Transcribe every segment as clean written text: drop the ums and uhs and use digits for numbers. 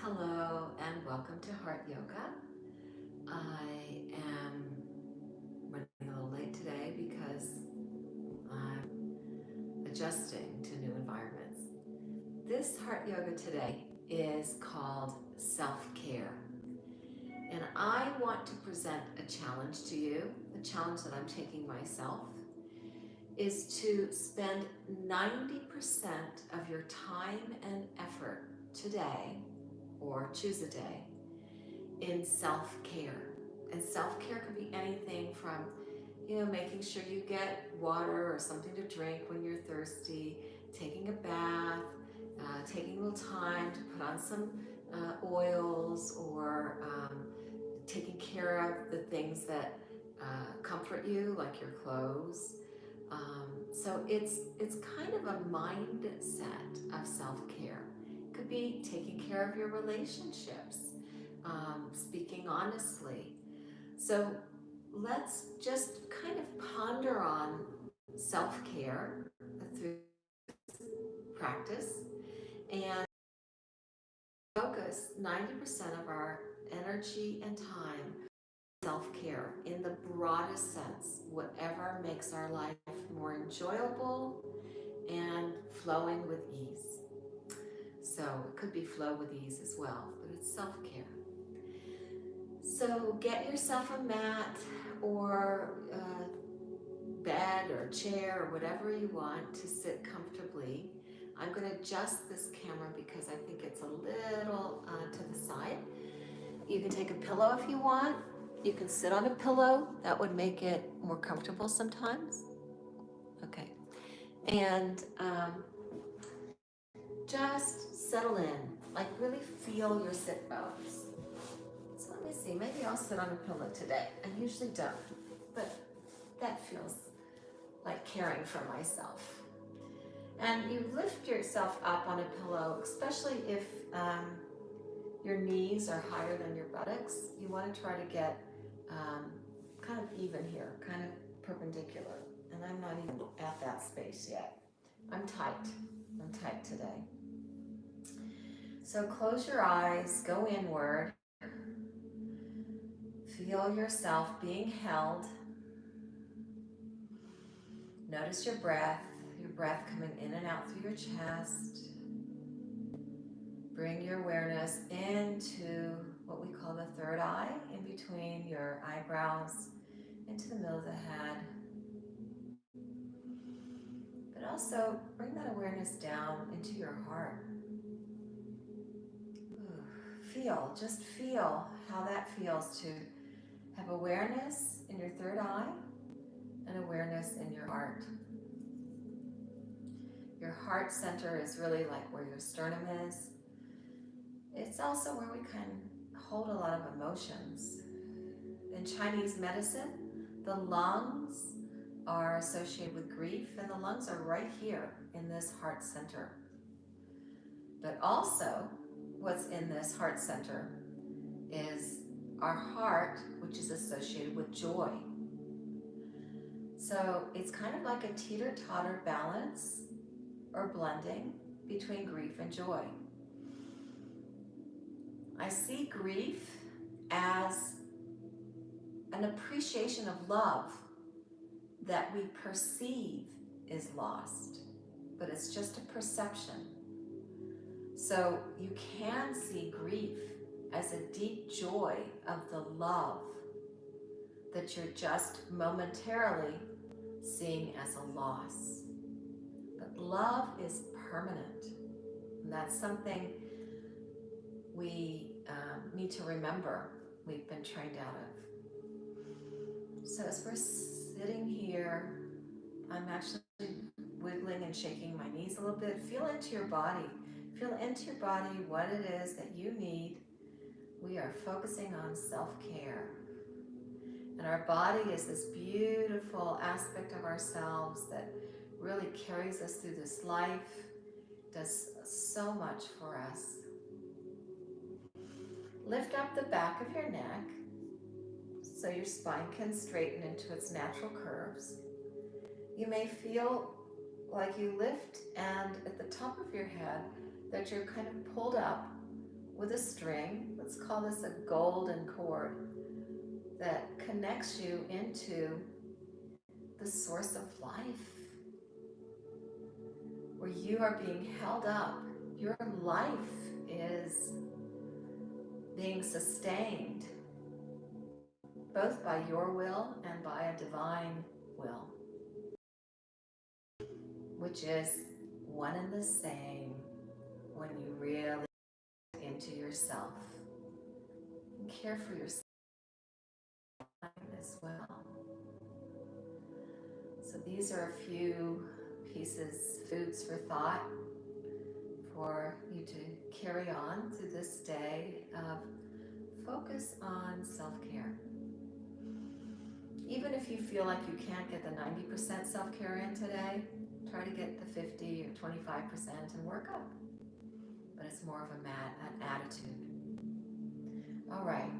Hello and welcome to Heart Yoga. I am running a little late today because I'm adjusting to new environments. This Heart Yoga today is called self-care. And I want to present a challenge to you, a challenge that I'm taking myself, is to spend 90% of your time and effort today, or choose a day, in self-care. And self-care could be anything from, making sure you get water or something to drink when you're thirsty, taking a bath, taking a little time to put on some oils, or taking care of the things that comfort you, like your clothes. So it's kind of a mindset of self-care. It could be taking care of your relationships, speaking honestly. So let's just kind of ponder on self-care through practice and focus 90% of our energy and time self-care in the broadest sense, whatever makes our life more enjoyable and flowing with ease. So it could be flow with ease as well, but it's self-care. So get yourself a mat or a bed or chair or whatever you want to sit comfortably. I'm going to adjust this camera because I think it's a little to the side. You can take a pillow if you want. You can sit on a pillow. That would make it more comfortable sometimes. Okay. And just settle in, like really feel your sit bones. So let me see, maybe I'll sit on a pillow today. I usually don't, but that feels like caring for myself. And you lift yourself up on a pillow, especially if your knees are higher than your buttocks. You want to try to get kind of even here, kind of perpendicular. And I'm not even at that space yet. I'm tight. I'm tight today. So close your eyes, go inward. Feel yourself being held. Notice your breath coming in and out through your chest. Bring your awareness into what we call the third eye, in between your eyebrows, into the middle of the head. But also bring that awareness down into your heart. Just feel how that feels to have awareness in your third eye and awareness in your heart. Your heart center is really like where your sternum is. It's also where we can hold a lot of emotions. In Chinese medicine, the lungs are associated with grief, and the lungs are right here in this heart center. But also, what's in this heart center is our heart, which is associated with joy. So it's kind of like a teeter-totter balance or blending between grief and joy. I see grief as an appreciation of love that we perceive is lost, but it's just a perception. So you can see grief as a deep joy of the love that you're just momentarily seeing as a loss. But love is permanent. And that's something we need to remember we've been trained out of. So as we're sitting here, I'm actually wiggling and shaking my knees a little bit. Feel into your body. Feel into your body what it is that you need. We are focusing on self-care. And our body is this beautiful aspect of ourselves that really carries us through this life, does so much for us. Lift up the back of your neck so your spine can straighten into its natural curves. You may feel like you lift, and at the top of your head that you're kind of pulled up with a string. Let's call this a golden cord that connects you into the source of life, where you are being held up. Your life is being sustained both by your will and by a divine will, which is one and the same when you really get into yourself and care for yourself as well. So these are a few pieces, foods for thought for you to carry on through this day of focus on self-care. Even if you feel like you can't get the 90% self-care in today, try to get the 50 or 25% and work up. But it's more of an attitude. All right,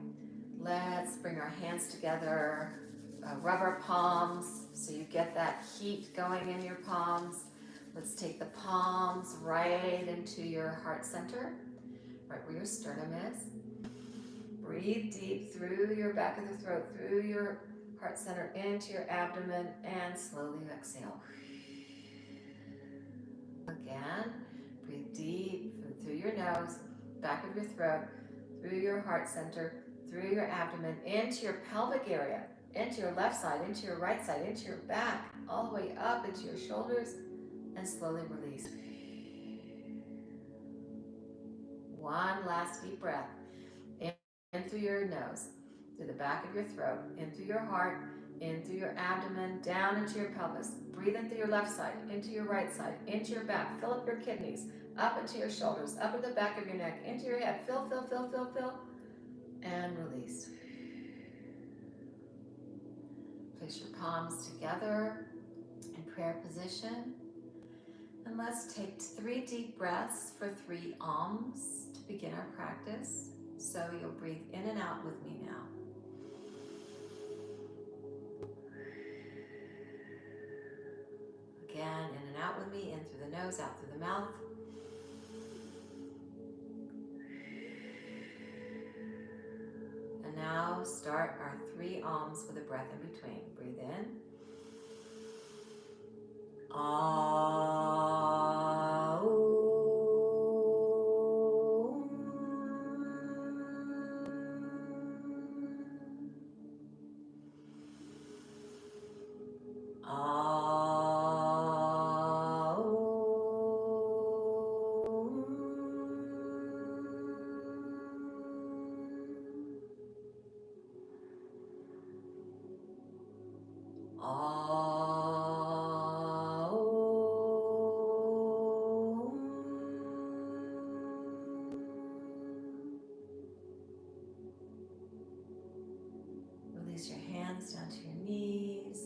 let's bring our hands together, rub our palms so you get that heat going in your palms. Let's take the palms right into your heart center, right where your sternum is. Breathe deep through your back of the throat, through your heart center, into your abdomen, and slowly exhale. Again, breathe deep through your nose, back of your throat, through your heart center, through your abdomen, into your pelvic area, into your left side, into your right side, into your back, all the way up into your shoulders, and slowly release. One last deep breath. In through your nose, through the back of your throat, in through your heart, in through your abdomen, down into your pelvis. Breathe in through your left side, into your right side, into your back. Fill up your kidneys, up into your shoulders, up into the back of your neck, into your head. Fill, fill, fill, fill, fill, and release. Place your palms together in prayer position. And let's take 3 deep breaths for 3 Ams to begin our practice. So you'll breathe in and out with me now. Again, in and out with me, in through the nose, out through the mouth. And now start our 3 Ams with a breath in between. Breathe in. Release your hands down to your knees,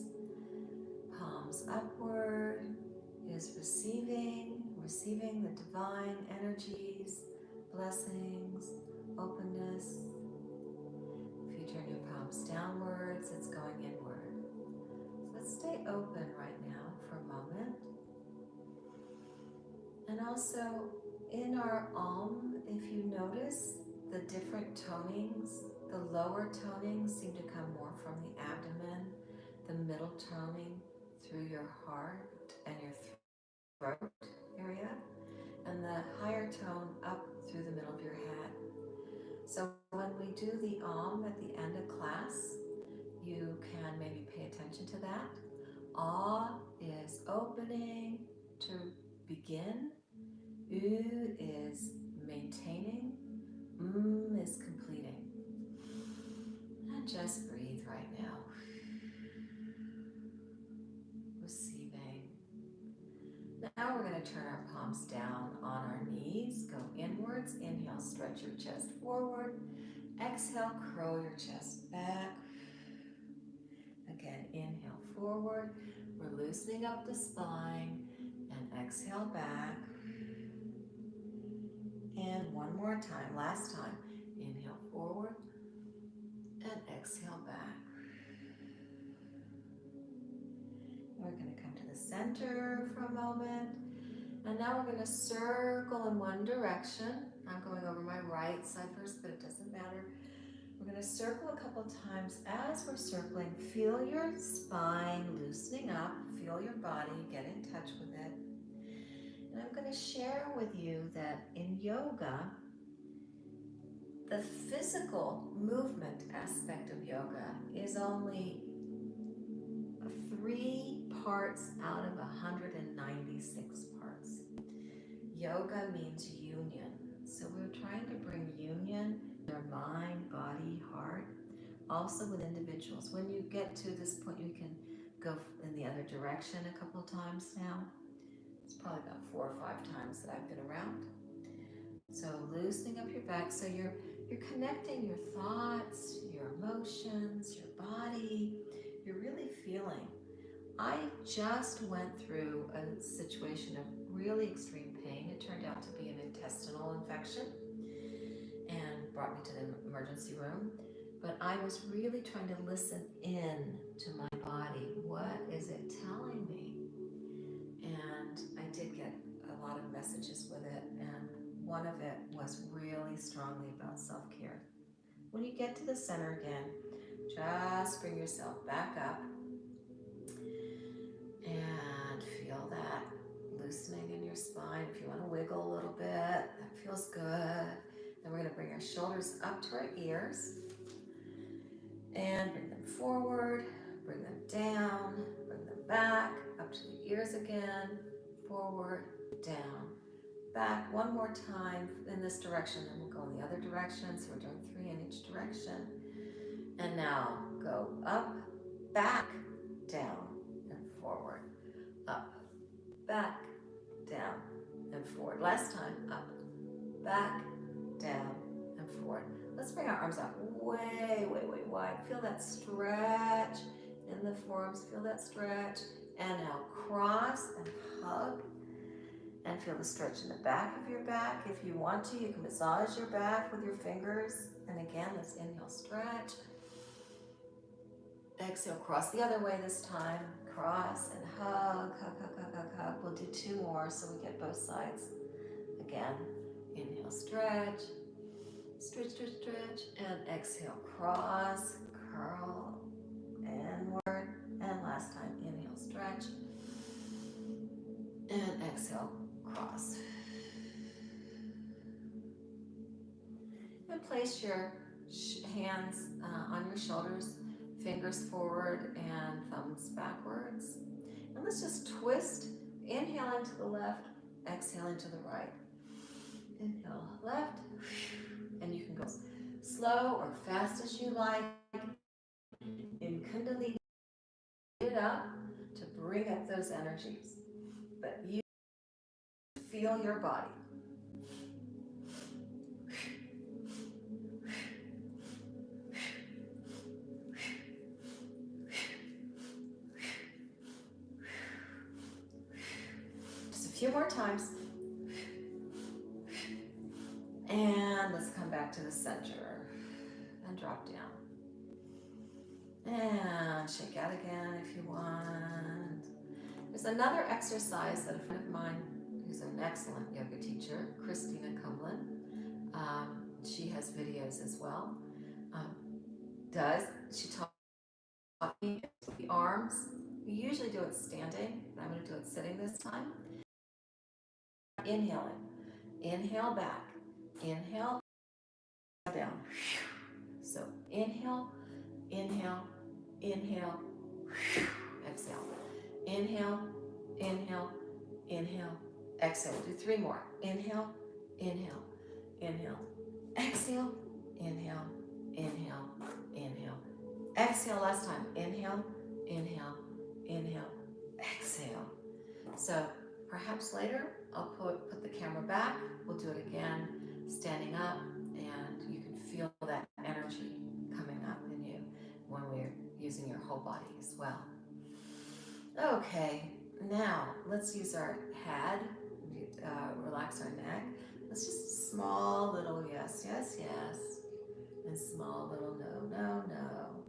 palms upward. Is receiving the divine energies, blessings, openness. If you turn your palms downwards, it's going inward. So let's stay open right now for a moment. And also in our if you notice the different tonings, the lower tonings seem to come more from the abdomen, the middle toning through your heart and your throat area, and the higher tone up through the middle of your head. So when we do the at the end of class, you can maybe pay attention to that. Is opening to begin. U is maintaining. Is completing. And just breathe right now. Receiving. Now we're going to turn our palms down on our knees. Go inwards. Inhale, stretch your chest forward. Exhale, curl your chest back. Again, inhale forward. We're loosening up the spine. And exhale back. And one more time, last time. Inhale forward. And exhale back. We're going to come to the center for a moment. And now we're going to circle in one direction. I'm going over my right side first, but it doesn't matter. We're going to circle a couple times. As we're circling, feel your spine loosening up. Feel your body, get in touch with it. And I'm going to share with you that in yoga, the physical movement aspect of yoga is only 3 parts out of 196 parts. Yoga means union. So we're trying to bring union in our mind, body, heart, also with individuals. When you get to this point, you can go in the other direction a couple times now. It's probably about 4 or 5 times that I've been around. So loosening up your back, so you're connecting your thoughts, your emotions, your body. You're really feeling. I just went through a situation of really extreme pain. It turned out to be an intestinal infection and brought me to the emergency room. But I was really trying to listen in to my body. What is it telling me? And I did get a lot of messages with it, and one of it was really strongly about self-care. When you get to the center again, just bring yourself back up and feel that loosening in your spine. If you want to wiggle a little bit, that feels good. Then we're going to bring our shoulders up to our ears and bring them forward, bring them down, bring them back, up to the ears again, forward, down, back. One more time in this direction, then we'll go in the other direction. So we're doing 3 in each direction. And now go up, back, down, and forward. Up, back, down, and forward. Last time, up, back, down, and forward. Let's bring our arms out way, way, way wide. Feel that stretch in the forearms. Feel that stretch. And now cross and hug. And feel the stretch in the back of your back. If you want to, you can massage your back with your fingers. And again, let's inhale, stretch. Exhale, cross the other way this time. Cross and hug, hug, hug, hug, hug, hug. We'll do 2 more so we get both sides. Again, inhale, stretch, stretch, stretch, stretch, and exhale, cross, curl, inward, and last time, inhale, stretch, and exhale, cross. And place your hands on your shoulders, fingers forward and thumbs backwards. And let's just twist, inhale into the left, exhale into the right. Inhale, left, and you can go slow or fast as you like. In Kundalini, it up to bring up those energies. But you feel your body. Just a few more times. And let's come back to the center and drop down. And shake out again if you want. There's another exercise that a friend of mine, who's an excellent yoga teacher, Christina Cumlin, she has videos as well, she taught me the arms. We usually do it standing, but I'm going to do it sitting this time. Inhaling. Inhale back. Inhale down. So inhale, inhale, inhale, exhale. Inhale, inhale, inhale, exhale. We'll do 3 more. Inhale, inhale, inhale, exhale, inhale, inhale, inhale, exhale. Last time. Inhale, inhale, inhale, exhale. So perhaps later I'll put the camera back. We'll do it again, standing up, and you can feel that energy coming up in you when we're using your whole body as well. Okay, now let's use our head, relax our neck. Let's just small little yes, yes, yes, and small little no, no, no.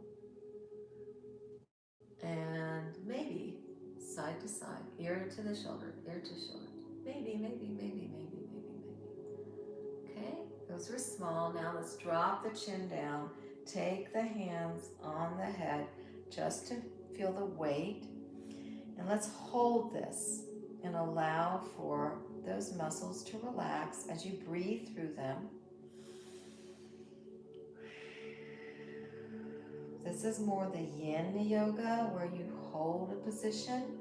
And maybe side to side, ear to the shoulder, ear to shoulder. Maybe. Okay, those were small. Now let's drop the chin down. Take the hands on the head just to feel the weight. And let's hold this and allow for those muscles to relax as you breathe through them. This is more the yin yoga where you hold a position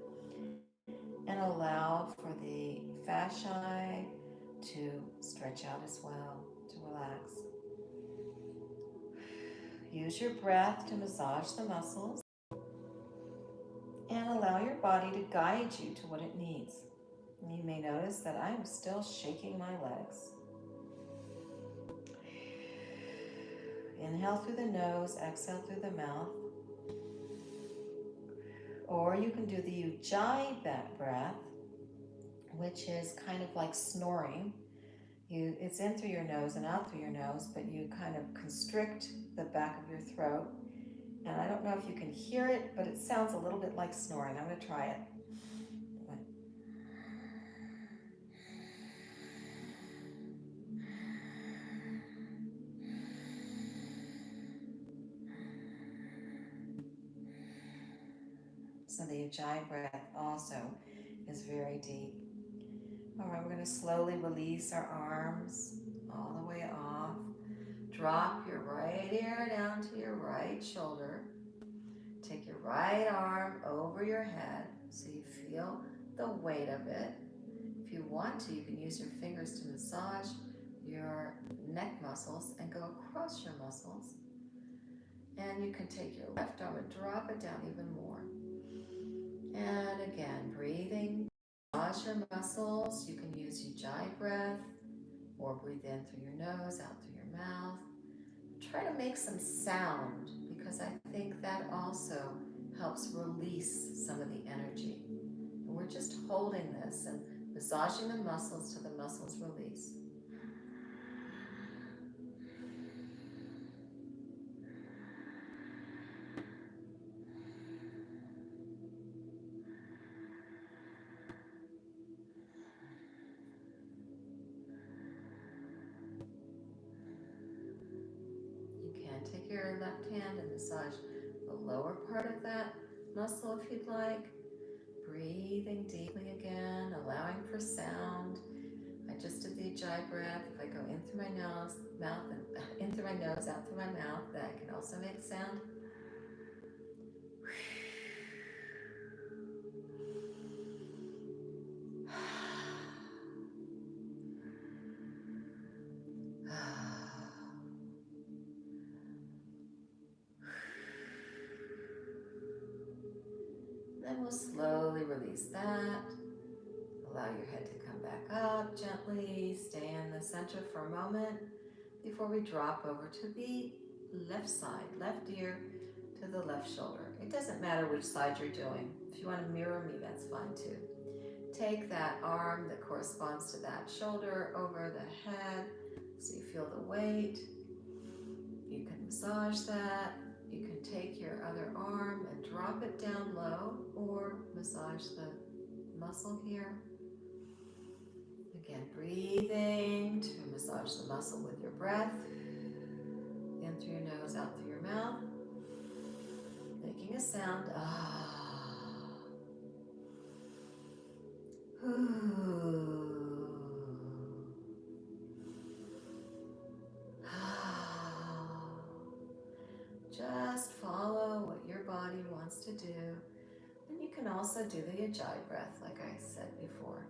and allow for the fasciae to stretch out as well, to relax. Use your breath to massage the muscles and allow your body to guide you to what it needs. And you may notice that I'm still shaking my legs. Inhale through the nose, exhale through the mouth. Or you can do the ujjayi breath, which is kind of like snoring. It's in through your nose and out through your nose, but you kind of constrict the back of your throat. And I don't know if you can hear it, but it sounds a little bit like snoring. I'm going to try it. So the ujjayi breath also is very deep. All right, we're going to slowly release our arms all the way off. Drop your right ear down to your right shoulder. Take your right arm over your head so you feel the weight of it. If you want to, you can use your fingers to massage your neck muscles and go across your muscles. And you can take your left arm and drop it down even more. And again, breathing. Massage your muscles. You can use ujjayi breath or breathe in through your nose, out through your mouth. Try to make some sound because I think that also helps release some of the energy. And we're just holding this and massaging the muscles till the muscles release. You can take your left hand and massage the lower part of that muscle if you'd like. Breathing deeply again, allowing for sound. I just did the ujjayi breath. If I go in through my nose, mouth, and in through my nose, out through my mouth, that can also make sound. Then we'll slowly release that. Allow your head to come back up gently. Stay in the center for a moment before we drop over to the left side, left ear to the left shoulder. It doesn't matter which side you're doing. If you want to mirror me, that's fine too. Take that arm that corresponds to that shoulder over the head so you feel the weight. You can massage that. You can take your other arm and drop it down low or massage the muscle here. Again, breathing to massage the muscle with your breath. In through your nose, out through your mouth. Making a sound. Just follow what your body wants to do. And you can also do the ujjayi breath, like I said before.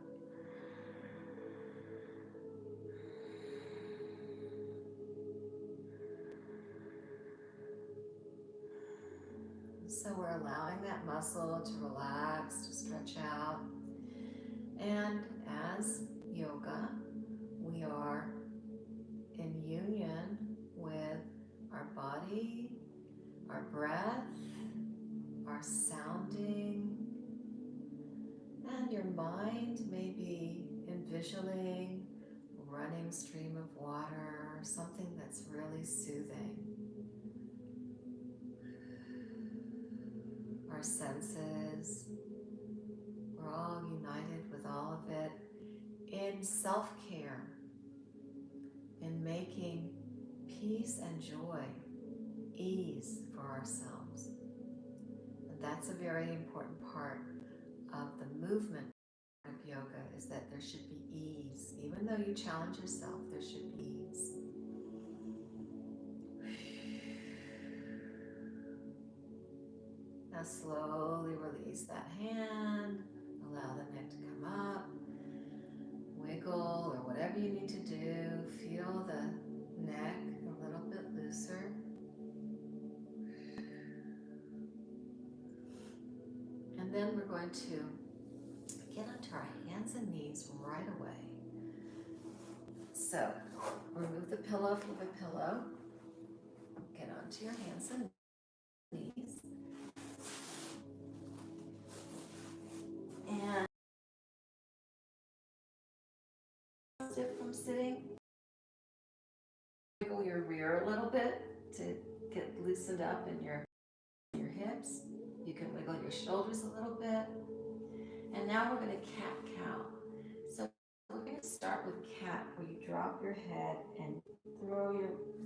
So we're allowing that muscle to relax, to stretch out. And as yoga, we are in union with our body, our breath, our sounding, and your mind may be envisioning a running stream of water, something that's really soothing. Our senses, we're all united with all of it. in self-care, in making peace and joy, ease for ourselves. And that's a very important part of the movement of yoga, is that there should be ease. Even though you challenge yourself, there should be ease. Now slowly release that hand. Allow the neck to come up. Wiggle or whatever you need to do. Feel the neck a little bit looser. And then we're going to get onto our hands and knees right away. So remove the pillow from the pillow. Get onto your hands and knees. And stiff from sitting. Wiggle your rear a little bit to get loosened up in your hips. You can wiggle your shoulders a little bit. And now we're going to cat-cow. So we're going to start with cat, where you drop your head and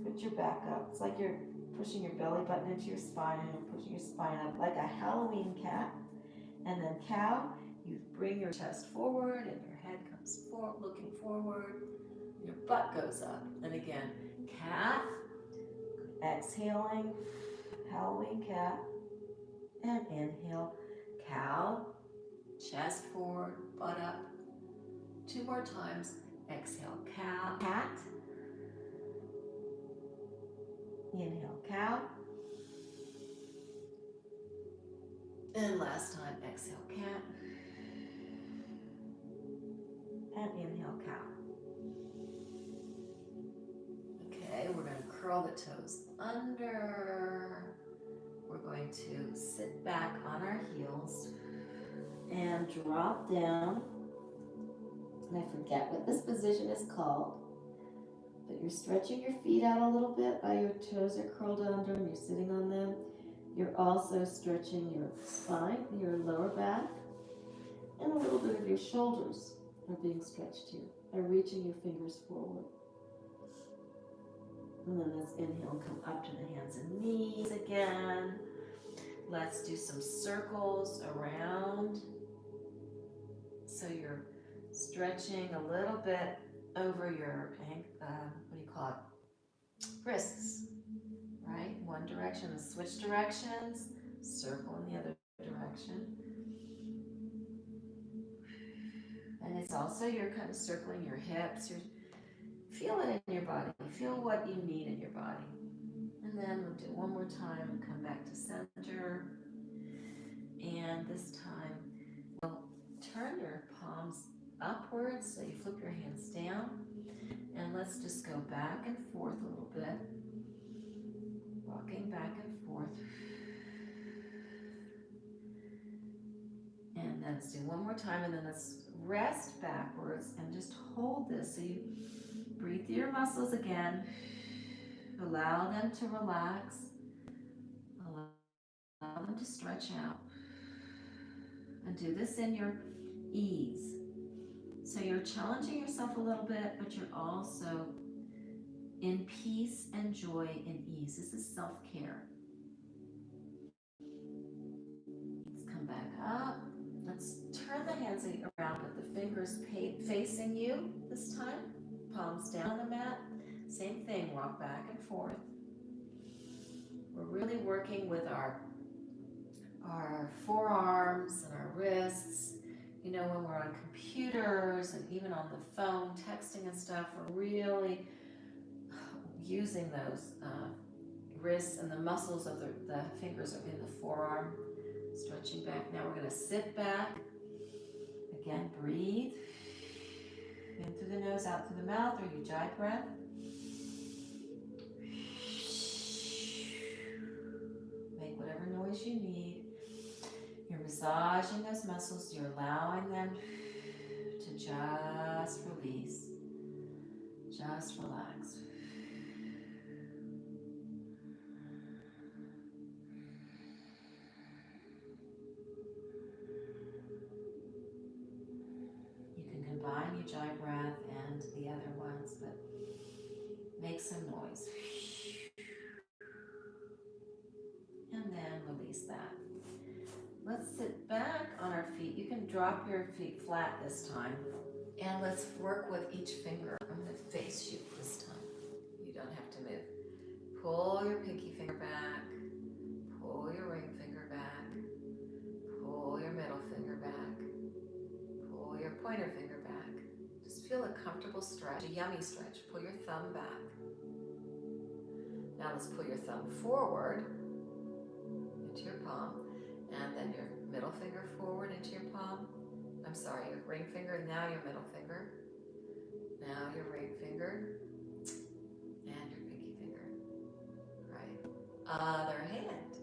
put your back up. It's like you're pushing your belly button into your spine and you're pushing your spine up like a Halloween cat. And then cow, you bring your chest forward and your head comes forward, looking forward. Your butt goes up. And again, cat, exhaling, Halloween cat, and inhale, cow, chest forward, butt up. 2 more times. Exhale, cow, cat. Inhale, cow. And last time, exhale, cat. And inhale, cow. Okay, we're going to curl the toes under. We're going to sit back on our heels and drop down. And I forget what this position is called, but you're stretching your feet out a little bit while your toes are curled under and you're sitting on them. You're also stretching your spine, your lower back, and a little bit of your shoulders are being stretched here by reaching your fingers forward. And then let's inhale, come up to the hands and knees again. Let's do some circles around. So you're stretching a little bit over your, wrists, right? One direction, and switch directions, circle in the other direction. And it's also, you're kind of circling your hips. You're feel it in your body. Feel what you need in your body. And then we'll do one more time and come back to center. And this time, we'll turn your palms upwards, so you flip your hands down. And let's just go back and forth a little bit. Rocking back and forth. And then let's do one more time, and then let's rest backwards and just hold this. So you breathe through your muscles again. Allow them to relax. Allow them to stretch out. And do this in your ease. So you're challenging yourself a little bit, but you're also in peace and joy and ease. This is self-care. Let's come back up. Let's turn the hands around with the fingers facing you this time. Palms down on the mat. Same thing, rock back and forth. We're really working with our forearms and our wrists. You know, when we're on computers and even on the phone, texting and stuff, we're really using those wrists, and the muscles of the fingers are in the forearm. Stretching back. Now we're going to sit back. Again, breathe. In through the nose, out through the mouth, or ujjayi breath. Make whatever noise you need. You're massaging those muscles. You're allowing them to just release. Just relax. You can combine ujjayi breath Make some noise. And then release that. Let's sit back on our feet. You can drop your feet flat this time. And let's work with each finger. I'm going to face you this time. You don't have to move. Pull your pinky finger back. Pull your ring finger back. Pull your middle finger back. Pull your pointer finger back. Just feel a comfortable stretch, a yummy stretch. Pull your thumb back. Now let's pull your thumb forward into your palm, and then your middle finger forward into your palm. I'm sorry, your ring finger, now your middle finger. Now your ring finger, and your pinky finger. Right. Other hand.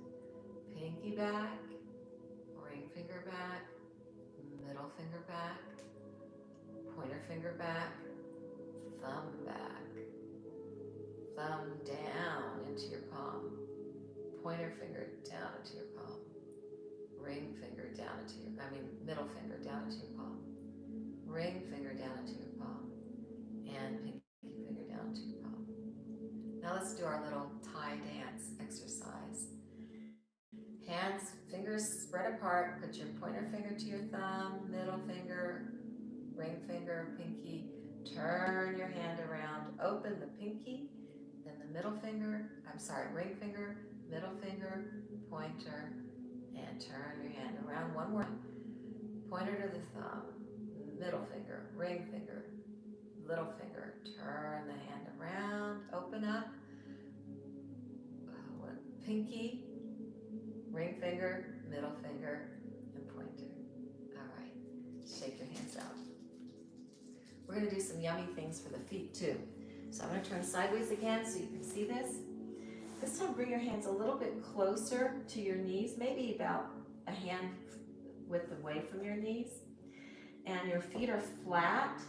Pinky back, ring finger back, middle finger back, pointer finger back, thumb back, thumb down into your palm, pointer finger down into your palm, ring finger down into your, middle finger down into your palm, ring finger down into your palm, and pinky finger down into your palm. Now let's do our little Thai dance exercise. Hands, fingers spread apart. Put your pointer finger to your thumb, middle finger, ring finger, pinky. Turn your hand around. Open the pinky, then the middle finger, ring finger, middle finger, pointer, and turn your hand around one more time. Pointer to the thumb, middle finger, ring finger, little finger. Turn the hand around, open up. Pinky, ring finger, middle finger, and pointer. All right, shake your hands out. We're going to do some yummy things for the feet too. So I'm going to turn sideways again so you can see this. This time bring your hands a little bit closer to your knees, maybe about a hand width away from your knees. And your feet are flat,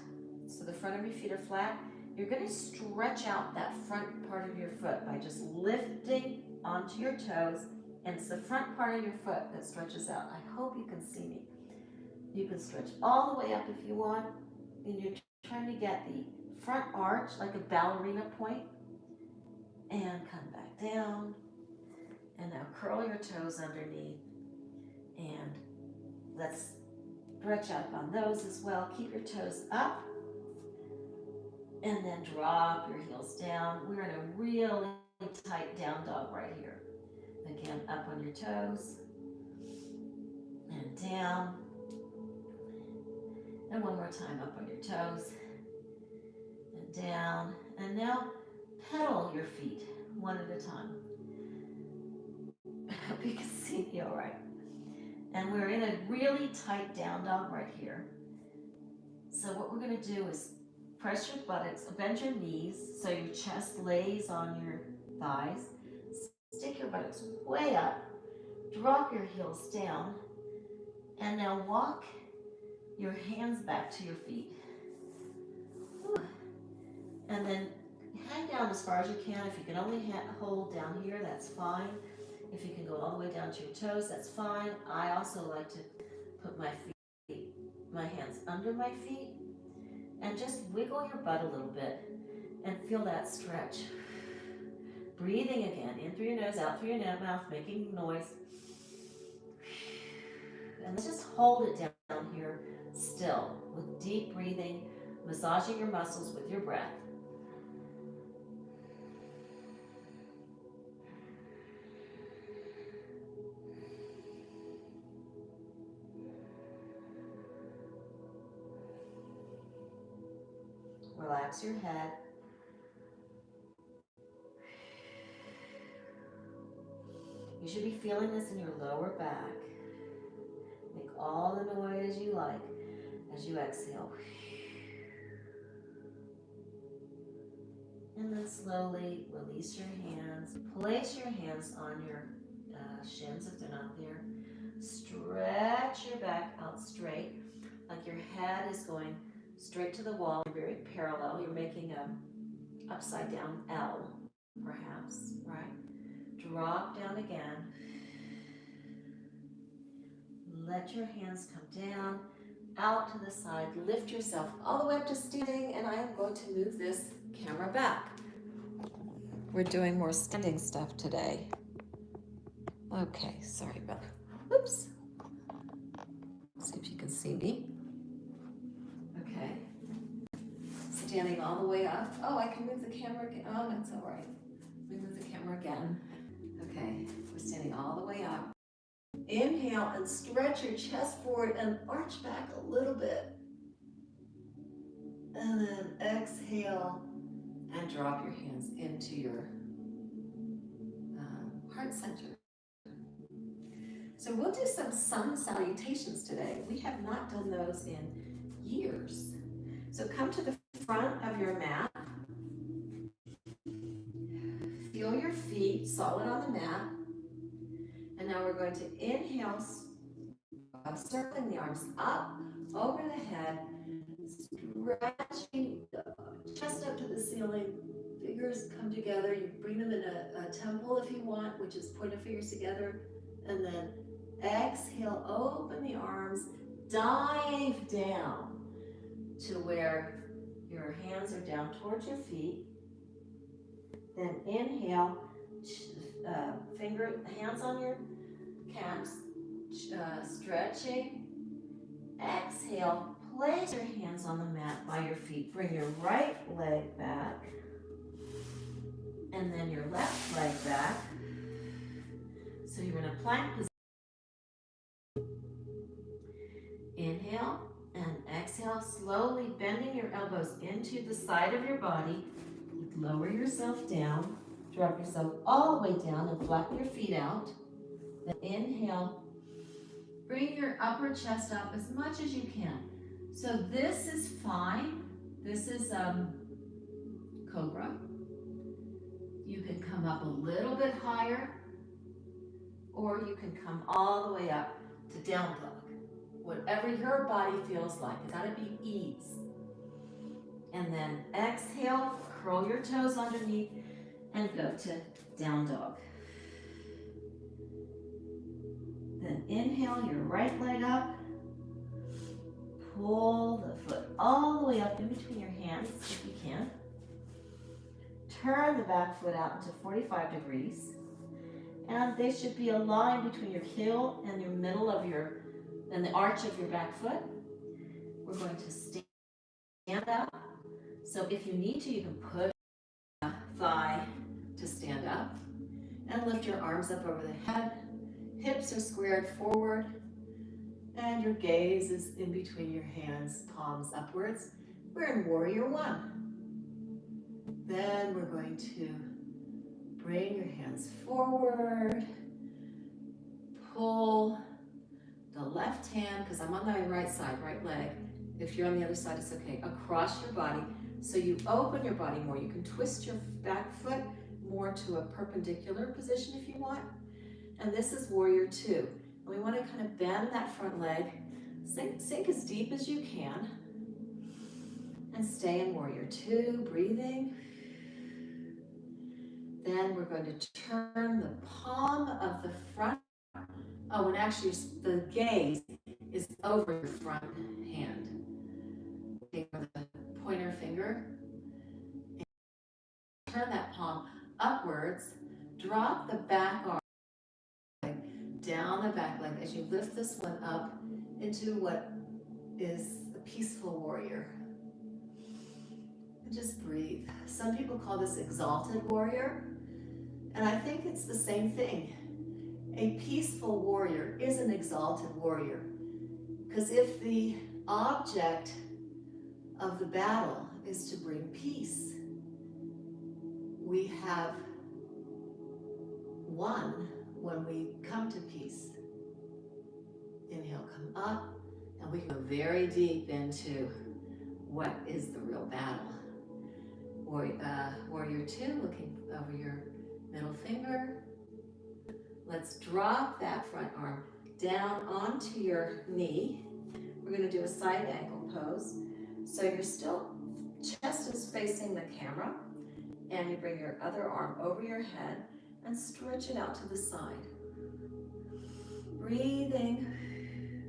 so the front of your feet are flat. You're going to stretch out that front part of your foot by just lifting onto your toes, and it's the front part of your foot that stretches out. I hope you can see me. You can stretch all the way up if you want, and you're trying to get the front arch like a ballerina point, and come back down. And now curl your toes underneath, and let's stretch out on those as well. Keep your toes up, and then drop your heels down. We're in a really tight down dog right here. Again, up on your toes, and down. And one more time, up on your toes, and down. And now pedal your feet one at a time. I hope you can see me all right. And we're in a really tight down dog right here. So what we're going to do is press your buttocks, bend your knees so your chest lays on your thighs. Stick your buttocks way up, drop your heels down, and now walk your hands back to your feet. And then hang down as far as you can. If you can only hold down here, that's fine. If you can go all the way down to your toes, that's fine. I also like to put my hands under my feet, and just wiggle your butt a little bit and feel that stretch. Breathing again, in through your nose, out through your mouth, making noise. And let's just hold it down here still with deep breathing, massaging your muscles with your breath. Relax your head. You should be feeling this in your lower back. Make all the noise you like as you exhale. And then slowly release your hands. Place your hands on your shins if they're not there. Stretch your back out straight, like your head is going straight to the wall. You're very parallel. You're making an upside down L, perhaps, right? Drop down again. Let your hands come down, out to the side. Lift yourself all the way up to standing, and I am going to move this camera back. We're doing more standing stuff today. Okay, sorry about that. Oops. See if you can see me. Okay. Standing all the way up. Oh, I can move the camera again. Oh, that's all right. Let me move the camera again. Okay, we're standing all the way up. Inhale and stretch your chest forward and arch back a little bit. And then exhale and drop your hands into your heart center. So we'll do some sun salutations today. We have not done those in years. So come to the front of your mat. Feel your feet solid on the mat. And now we're going to inhale, circling the arms up over the head, stretching chest up to the ceiling. Fingers come together. You bring them in a temple if you want, which is pointer fingers together. And then exhale, open the arms, dive down to where your hands are down towards your feet. Then inhale, hands on your calves, stretching. Exhale, place your hands on the mat by your feet. Bring your right leg back, and then your left leg back. So you're in a plank position. Inhale and exhale, slowly bending your elbows into the side of your body. Lower yourself down, drop yourself all the way down and flatten your feet out. Then inhale, bring your upper chest up as much as you can. So this is fine. This is Cobra. You can come up a little bit higher, or you can come all the way up to down dog. Whatever your body feels like, it's gotta be ease. And then exhale, curl your toes underneath and go to down dog. Then inhale your right leg up. Pull the foot all the way up in between your hands if you can. Turn the back foot out into 45 degrees. And they should be aligned between your heel and your middle of and the arch of your back foot. We're going to stand up. So if you need to, you can push the thigh to stand up and lift your arms up over the head. Hips are squared forward and your gaze is in between your hands, palms upwards. We're in Warrior One. Then we're going to bring your hands forward, pull the left hand, because I'm on my right side, right leg. If you're on the other side, it's okay. Across your body, so you open your body more. You can twist your back foot more to a perpendicular position if you want. And this is Warrior Two. And we want to kind of bend that front leg, sink as deep as you can, and stay in Warrior Two, breathing. Then we're going to turn the palm of the front. Oh, and actually the gaze is over your front hand. Take the pointer finger, and turn that palm upwards, drop the back arm down the back leg as you lift this one up into what is a peaceful warrior. And just breathe. Some people call this exalted warrior, and I think it's the same thing. A peaceful warrior is an exalted warrior, because if the object of the battle is to bring peace, we have won when we come to peace. Inhale, come up, and we go very deep into what is the real battle. Warrior Two, looking over your middle finger. Let's drop that front arm down onto your knee. We're going to do a side ankle pose. So you're still, chest is facing the camera, and you bring your other arm over your head and stretch it out to the side. Breathing,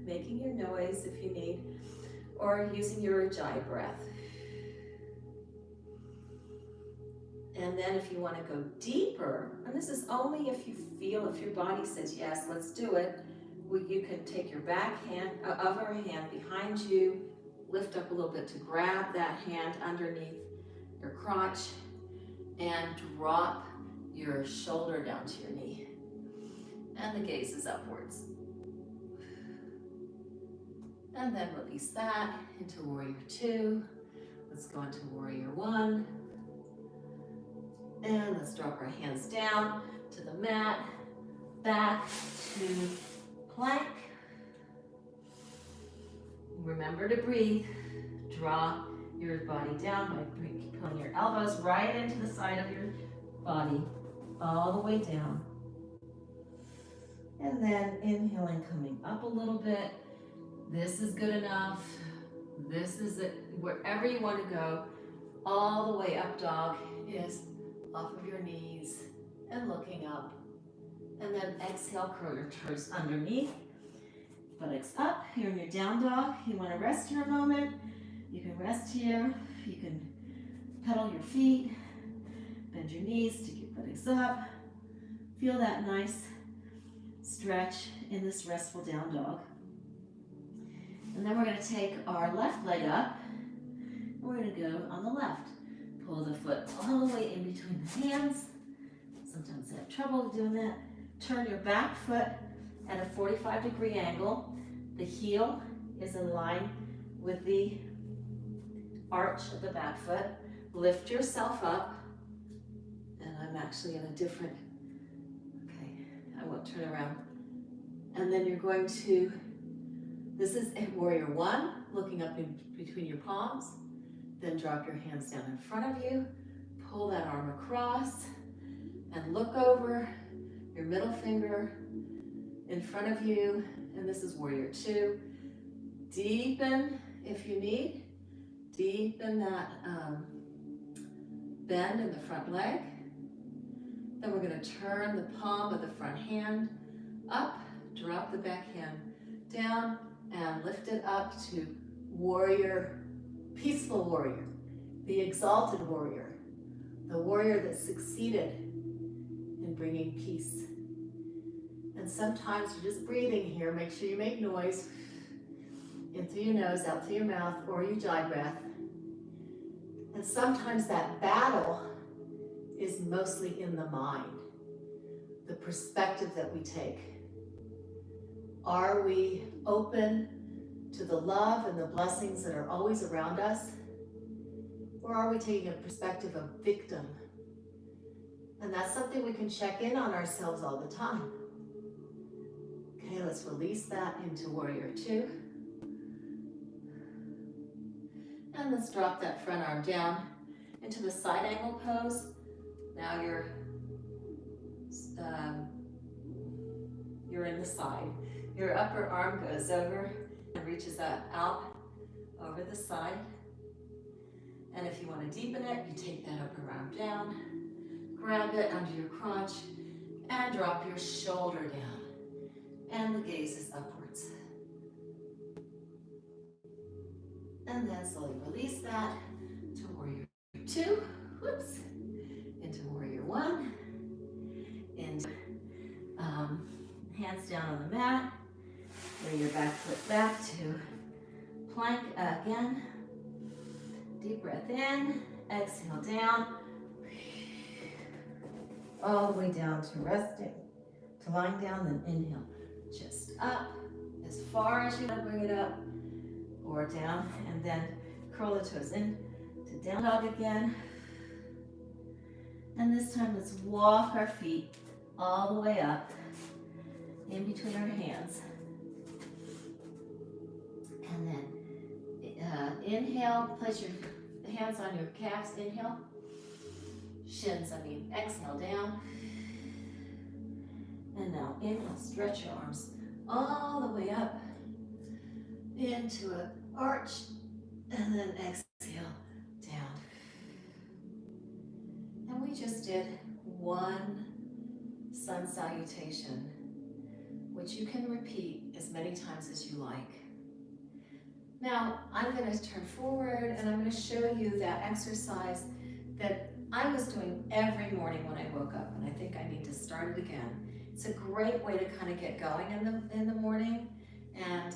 making your noise if you need, or using your Ujjayi breath. And then if you want to go deeper, and this is only if you feel, if your body says, yes, let's do it, you can take your back hand, other hand behind you, lift up a little bit to grab that hand underneath your crotch and drop your shoulder down to your knee. And the gaze is upwards. And then release that into Warrior 2. Let's go into Warrior 1. And let's drop our hands down to the mat, back to plank. Remember to breathe. Draw your body down by pulling your elbows right into the side of your body, all the way down. And then inhaling, coming up a little bit. This is good enough. This is it. Wherever you want to go, all the way up dog is off of your knees and looking up. And then exhale, curl your toes underneath. Buttocks up. You're in your down dog. You want to rest here a moment. You can rest here. You can pedal your feet. Bend your knees, stick your buttocks up. Feel that nice stretch in this restful down dog. And then we're going to take our left leg up. And we're going to go on the left. Pull the foot all the way in between the hands. Sometimes I have trouble doing that. Turn your back foot at a 45-degree angle. The heel is in line with the arch of the back foot. Lift yourself up. And I'm actually in a different, okay, I won't turn around. And then you're going to, this is a Warrior 1, looking up in between your palms. Then drop your hands down in front of you. Pull that arm across and look over your middle finger in front of you. And this is Warrior 2. Deepen if you need. Deepen that bend in the front leg. Then we're going to turn the palm of the front hand up, drop the back hand down, and lift it up to Warrior, Peaceful Warrior, the Exalted Warrior, the warrior that succeeded in bringing peace. And sometimes you're just breathing here. Make sure you make noise in through your nose, out through your mouth, or your ujjayi breath. And sometimes that battle is mostly in the mind, the perspective that we take. Are we open to the love and the blessings that are always around us? Or are we taking a perspective of victim? And that's something we can check in on ourselves all the time. Okay, let's release that into Warrior 2. And let's drop that front arm down into the side angle pose. Now you're in the side. Your upper arm goes over and reaches out over the side. And if you want to deepen it, you take that upper arm down, grab it under your crotch, and drop your shoulder down. And the gaze is upwards. And then slowly release that to Warrior 2. Whoops. Into Warrior 1. Into hands down on the mat. Bring your back foot back to plank again. Deep breath in. Exhale down. All the way down to resting. To lying down, then inhale. Chest up. As far as you can bring it up. Or down. And then curl the toes in to down dog again. And this time let's walk our feet all the way up in between our hands. And then inhale, place your hands on your calves, inhale. Exhale down. And now inhale, stretch your arms all the way up into an arch. And then exhale down. And we just did one sun salutation, which you can repeat as many times as you like. Now, I'm going to turn forward and I'm going to show you that exercise that I was doing every morning when I woke up, and I think I need to start it again. It's a great way to kind of get going in the morning, and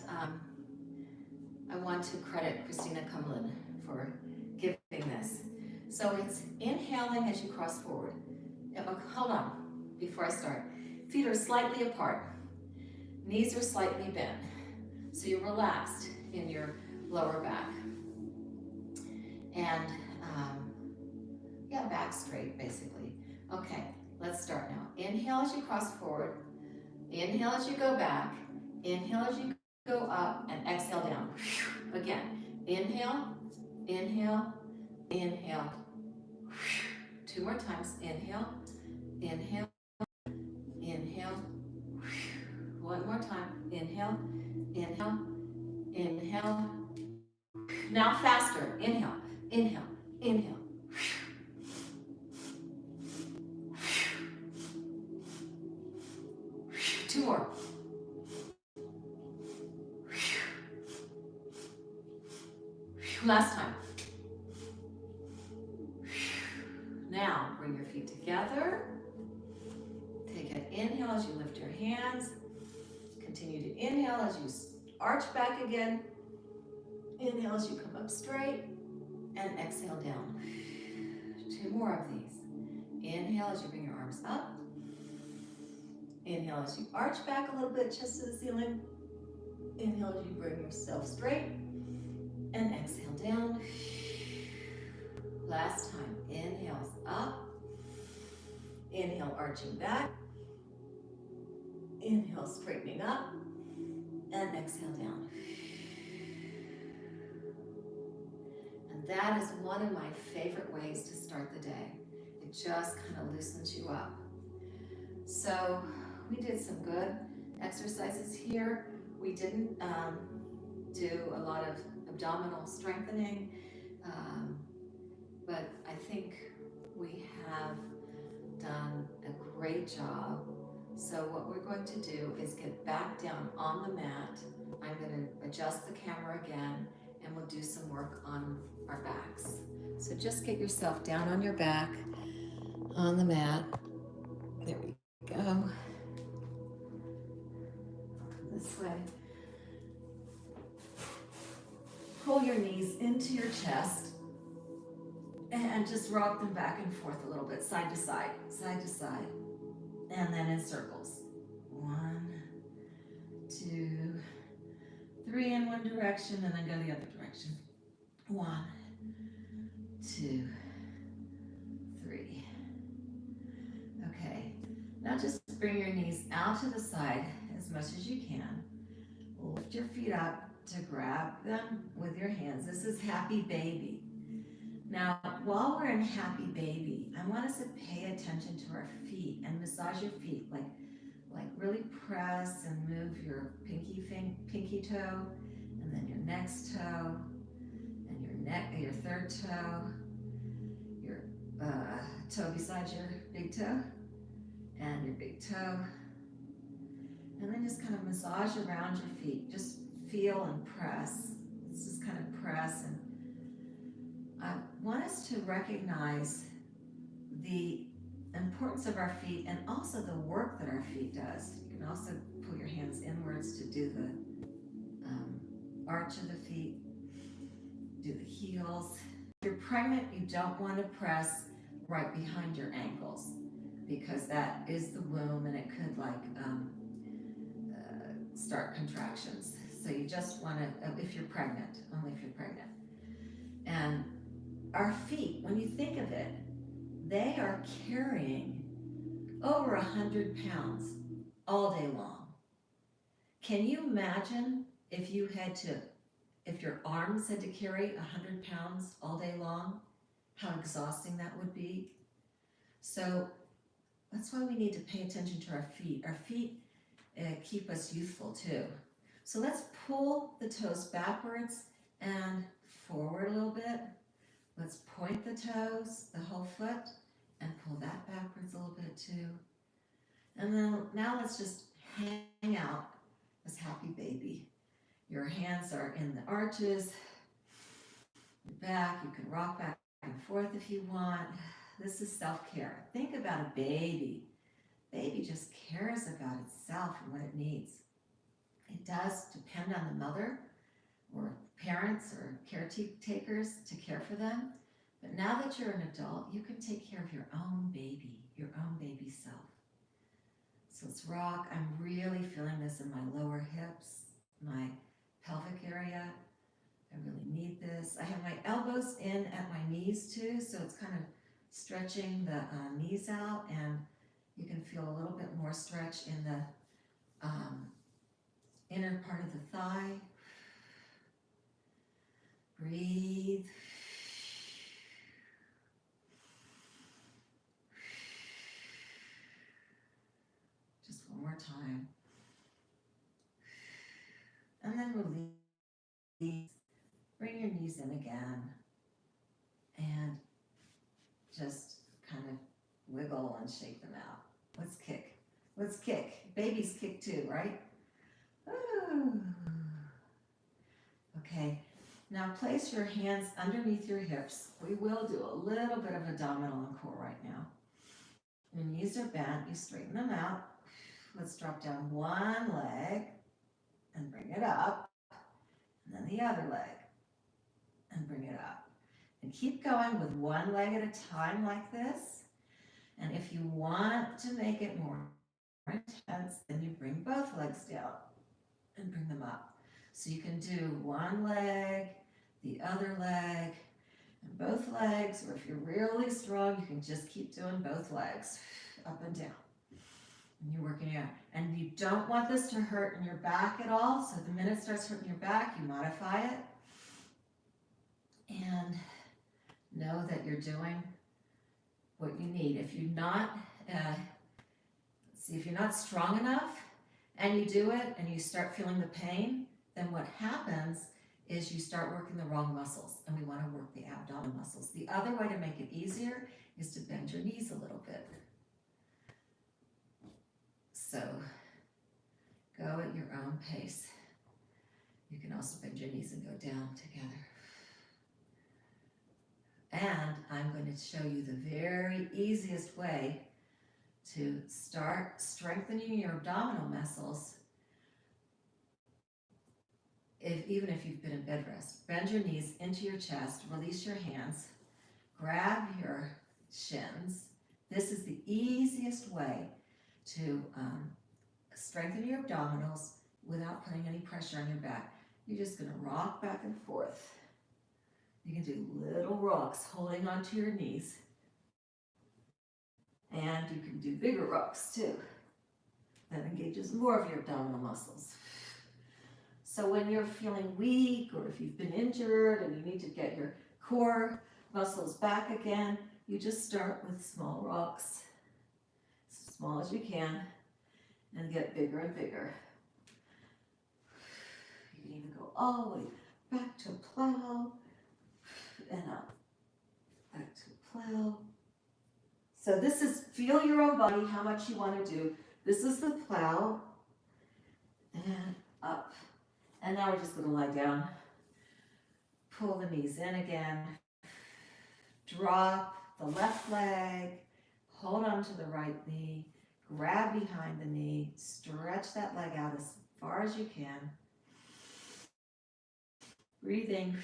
I want to credit Christina Cumlin for giving this. So it's inhaling as you cross forward. Hold on, before I start. Feet are slightly apart, knees are slightly bent, so you're relaxed in your lower back. And yeah, back straight basically. Okay, let's start now. Inhale as you cross forward, inhale as you go back, inhale as you go up, and exhale down. Again, inhale, inhale, inhale. Two more times, inhale, inhale, inhale. One more time, inhale, inhale, inhale. Now faster, inhale, inhale, inhale. Two more. Last time. Now, bring your feet together. Take an inhale as you lift your hands. Continue to inhale as you arch back again. Inhale as you come up straight. And exhale down. Two more of these. Inhale as you bring your arms up. Inhale as you arch back a little bit, chest to the ceiling. Inhale as you bring yourself straight. And exhale down. Last time. Inhales up. Inhale, arching back. Inhale, straightening up. And exhale down. And that is one of my favorite ways to start the day. It just kind of loosens you up. So we did some good exercises here. We didn't do a lot of abdominal strengthening, but I think we have done a great job. So what we're going to do is get back down on the mat. I'm going to adjust the camera again, and we'll do some work on our backs. So just get yourself down on your back on the mat. There we go. This way. Pull your knees into your chest and just rock them back and forth a little bit, side to side, and then in circles. 1, 2, 3 in one direction, and then go the other direction. 1, 2, 3. Okay, now just bring your knees out to the side as much as you can. Lift your feet up to grab them with your hands. This is happy baby. Now, while we're in happy baby, I want us to pay attention to our feet and massage your feet, like really press and move your pinky toe, and then your next toe, and your third toe, your toe beside your big toe, and your big toe, and then just kind of massage around your feet. Just feel and press. Let's just kind of press, and I want us to recognize the importance of our feet and also the work that our feet does. You can also pull your hands inwards to do the arch of the feet, do the heels. If you're pregnant, you don't want to press right behind your ankles because that is the womb and it could start contractions. So you just want to, if you're pregnant, only if you're pregnant. And our feet, when you think of it, they are carrying over 100 pounds all day long. Can you imagine if your arms had to carry 100 pounds all day long, how exhausting that would be? So that's why we need to pay attention to our feet. Our feet keep us youthful too. So let's pull the toes backwards and forward a little bit. Let's point the toes, the whole foot, and pull that backwards a little bit too. And then now let's just hang out as happy baby. Your hands are in the arches, your back, you can rock back and forth if you want. This is self-care. Think about a baby. Baby just cares about itself and what it needs. It does depend on the mother or parents or caretakers to care for them. But now that you're an adult, you can take care of your own baby self. So let's rock. I'm really feeling this in my lower hips, my pelvic area. I really need this. I have my elbows in at my knees too, so it's kind of stretching the knees out, and you can feel a little bit more stretch in the inner part of the thigh. Breathe. Just one more time. And then release. Bring your knees in again. And just kind of wiggle and shake them out. Let's kick. Let's kick. Babies kick too, right? Ooh. Okay. Now place your hands underneath your hips. We will do a little bit of abdominal and core right now. Your knees are bent. You straighten them out. Let's drop down one leg and bring it up. And then the other leg and bring it up. And keep going with one leg at a time like this. And if you want to make it more intense, then you bring both legs down and bring them up. So you can do one leg, the other leg, and both legs, or if you're really strong, you can just keep doing both legs, up and down. And you're working it out. And you don't want this to hurt in your back at all, so the minute it starts hurting your back, you modify it. And know that you're doing what you need. If you're not, if you're not strong enough, and you do it, and you start feeling the pain, then what happens is you start working the wrong muscles, and we want to work the abdominal muscles. The other way to make it easier is to bend your knees a little bit. So go at your own pace. You can also bend your knees and go down together. And I'm going to show you the very easiest way to start strengthening your abdominal muscles. Even if you've been in bed rest, bend your knees into your chest, release your hands, grab your shins. This is the easiest way to strengthen your abdominals without putting any pressure on your back. You're just going to rock back and forth. You can do little rocks holding onto your knees. And you can do bigger rocks too. That engages more of your abdominal muscles. So when you're feeling weak, or if you've been injured and you need to get your core muscles back again, you just start with small rocks, as small as you can, and get bigger and bigger. You can even go all the way back to a plow and up, back to a plow. So this is, feel your own body, how much you want to do. This is the plow, and up. And now we're just going to lie down. Pull the knees in again. Drop the left leg. Hold on to the right knee. Grab behind the knee. Stretch that leg out as far as you can. Breathing.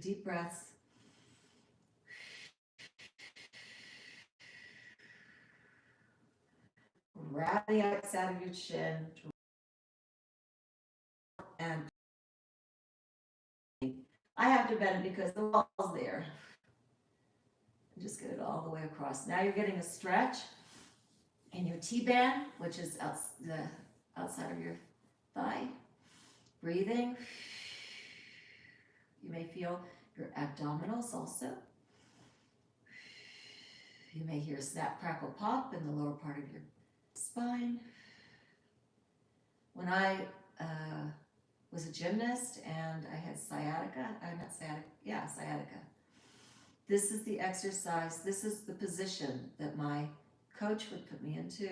Deep breaths. Grab the outside of your chin. And I have to bend it because the wall's there. Just get it all the way across. Now you're getting a stretch in your T-band, which is the outside of your thigh. Breathing. You may feel your abdominals also. You may hear snap, crackle, pop in the lower part of your spine. When I was a gymnast and I had sciatica. This is the exercise, this is the position that my coach would put me into.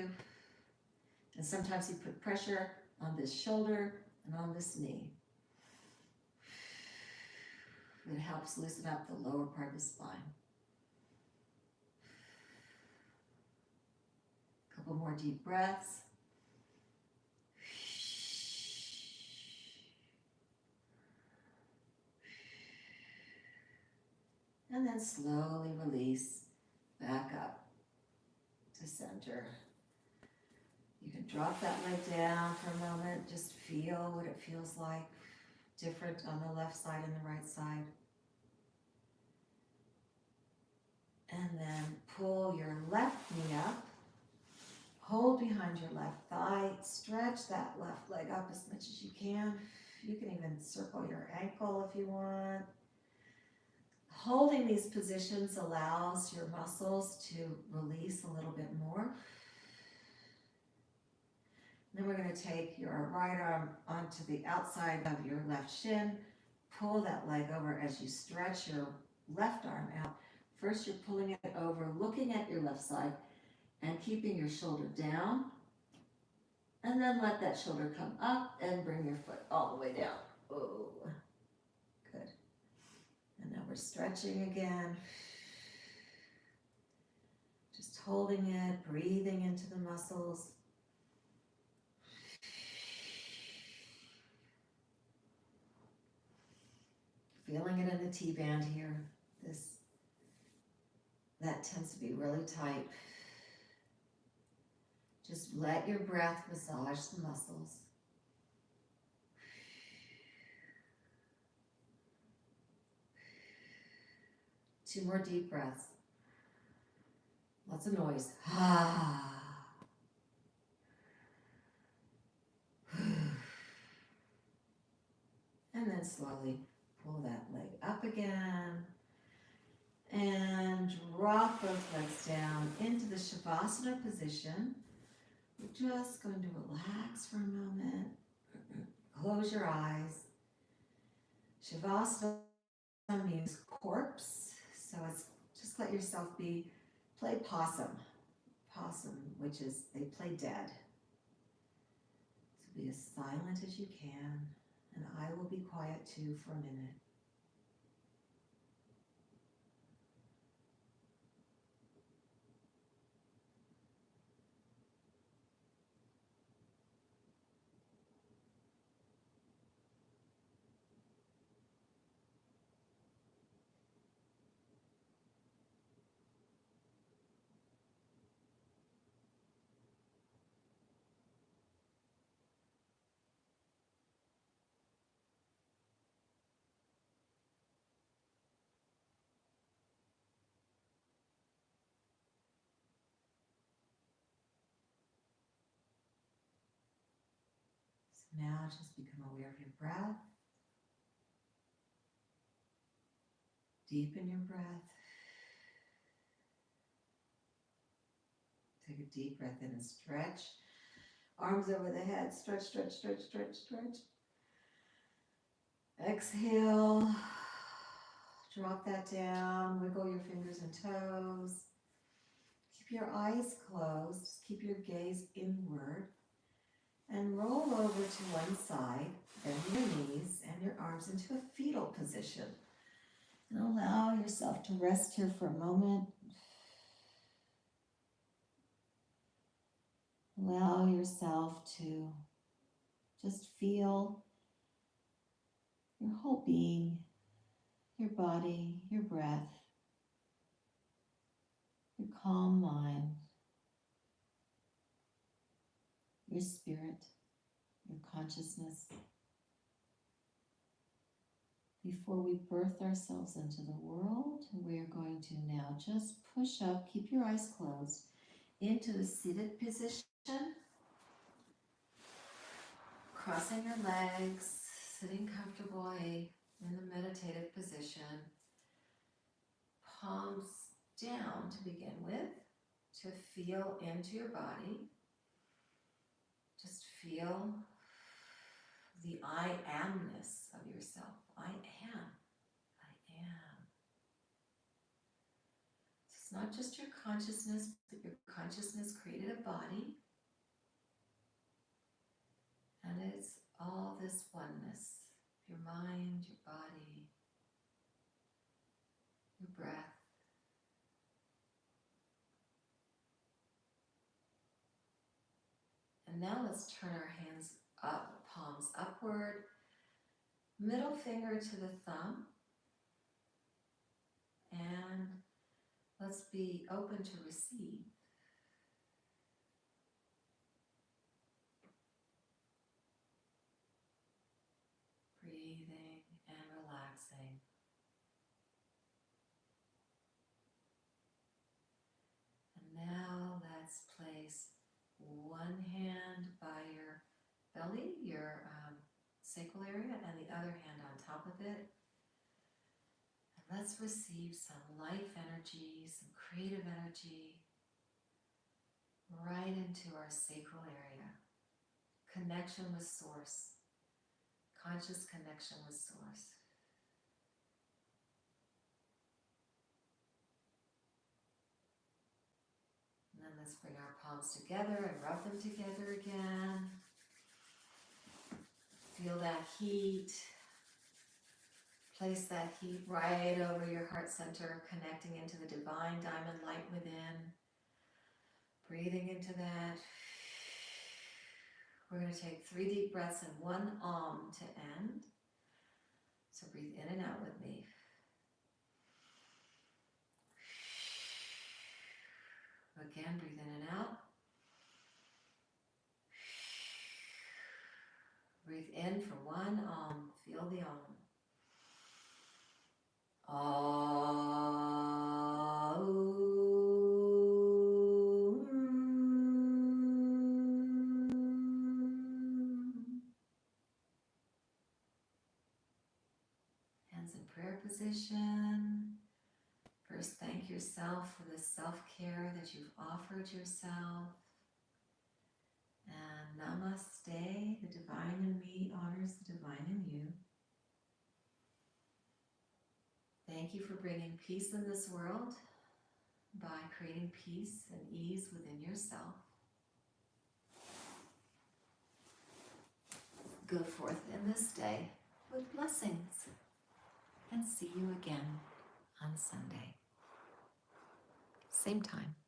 And sometimes he put pressure on this shoulder and on this knee. It helps loosen up the lower part of the spine. A couple more deep breaths. And then slowly release back up to center. You can drop that leg down for a moment. Just feel what it feels like. Different on the left side and the right side. And then pull your left knee up. Hold behind your left thigh. Stretch that left leg up as much as you can. You can even circle your ankle if you want. Holding these positions allows your muscles to release a little bit more. Then we're going to take your right arm onto the outside of your left shin. Pull that leg over as you stretch your left arm out. First, you're pulling it over, looking at your left side, and keeping your shoulder down. And then let that shoulder come up and bring your foot all the way down. Oh, good. And now we're stretching again. Just holding it, breathing into the muscles. Feeling it in the T-band here. That tends to be really tight. Just let your breath massage the muscles. Two more deep breaths. Lots of noise. And then slowly pull that leg up again. And drop both legs down into the Shavasana position. We're just going to relax for a moment. Close your eyes. Shavasana means corpse. So it's just let yourself play possum. Possum, which is they play dead. So be as silent as you can. And I will be quiet too for a minute. So now just become aware of your breath. Deepen your breath. Take a deep breath in and stretch. Arms over the head. Stretch, stretch, stretch, stretch, stretch. Exhale. Drop that down. Wiggle your fingers and toes. Keep your eyes closed. Just keep your gaze inward. And roll over to one side. Bend your knees and your arms into a fetal position. And allow yourself to rest here for a moment. Allow yourself to just feel your whole being, your body, your breath, your calm mind, your spirit, your consciousness. Before we birth ourselves into the world, we are going to now just push up, keep your eyes closed, into the seated position, crossing your legs, sitting comfortably in the meditative position, palms down to begin with, to feel into your body. Just feel the I amness of yourself. I am. I am. It's not just your consciousness, but your consciousness created a body. And it's all this oneness. Your mind, your body, breath. And now let's turn our hands up, palms upward, middle finger to the thumb, and let's be open to receive. Breathing and relaxing. And now let's place one hand by your belly, your sacral area, and the other hand on top of it. And let's receive some life energy, some creative energy right into our sacral area. Connection with Source, conscious connection with Source. And then let's bring our palms together and rub them together again. Feel that heat. Place that heat right over your heart center, connecting into the divine diamond light within. Breathing into that. We're going to take 3 deep breaths and 1 to end. So breathe in and out with me. Again, breathe in and out. Breathe in for 1 Feel the Hands in prayer position. First, thank yourself for the self-care that you've offered yourself. And namaste, the divine in me honors the divine in you. Thank you for bringing peace in this world by creating peace and ease within yourself. Go forth in this day with blessings, and see you again on Sunday. Same time.